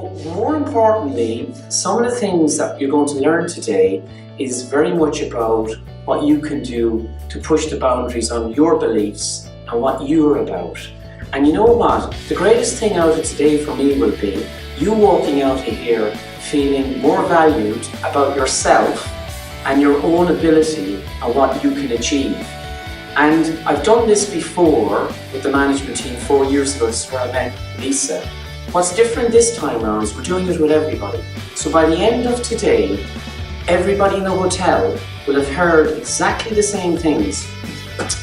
But more importantly, some of the things that you're going to learn today is very much about what you can do to push the boundaries on your beliefs and what you're about. And you know what? The greatest thing out of today for me will be you walking out of here feeling more valued about yourself and your own ability and what you can achieve. And I've done this before with the management team 4 years ago. This is where I met Lisa. What's different this time around is we're doing it with everybody. So by the end of today, everybody in the hotel will have heard exactly the same things.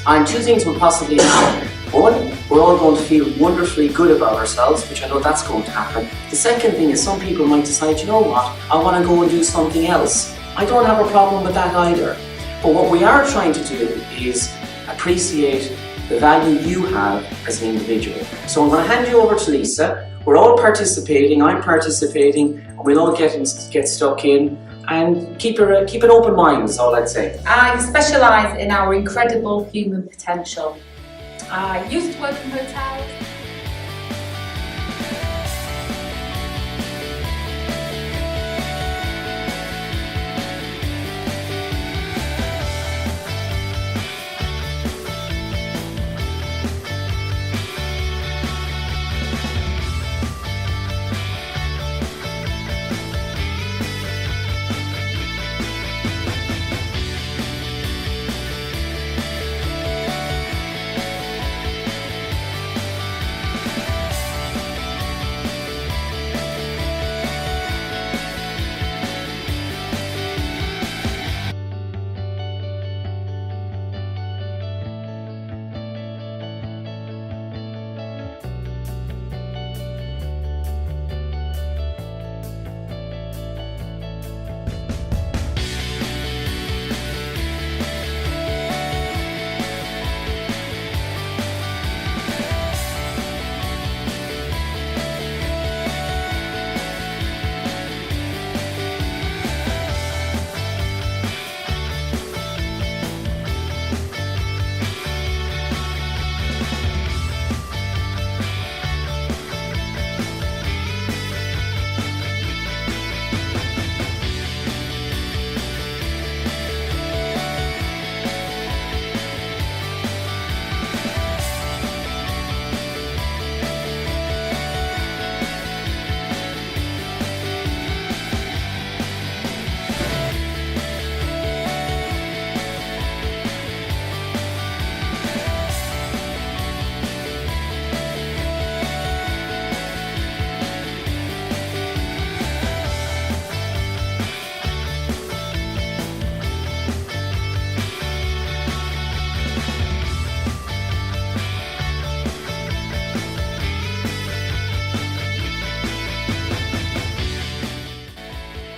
And two things will possibly happen. One, we're all going to feel wonderfully good about ourselves, which I know that's going to happen. The second thing is some people might decide, you know what, I want to go and do something else. I don't have a problem with that either. But what we are trying to do is appreciate the value you have as an individual. So I'm going to hand you over to Lisa. We're all participating, I'm participating, and we'll all get stuck in and keep an open mind is all I'd say. I specialise in our incredible human potential. I used to work in hotels.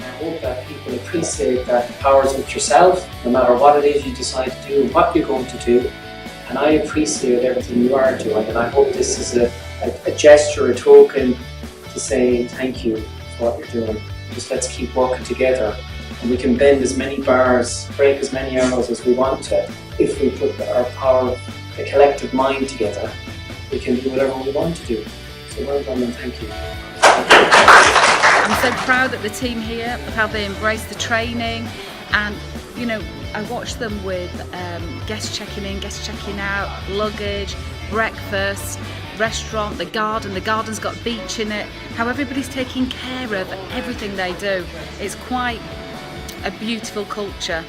I hope that people appreciate that the power's with yourself, no matter what it is you decide to do and what you're going to do. And I appreciate everything you are doing, and I hope this is a gesture, a token to say thank you for what you're doing. Just let's keep working together, and we can bend as many bars, break as many arrows as we want to. If we put our power, the collective mind together, we can do whatever we want to do. So well done and thank you. I'm so proud of the team here, of how they embrace the training, and you know, I watch them with guests checking in, guests checking out, luggage, breakfast, restaurant, the garden's got beach in it, how everybody's taking care of everything they do. It's quite a beautiful culture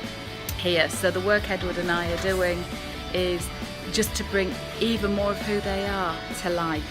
here. So the work Edward and I are doing is just to bring even more of who they are to life.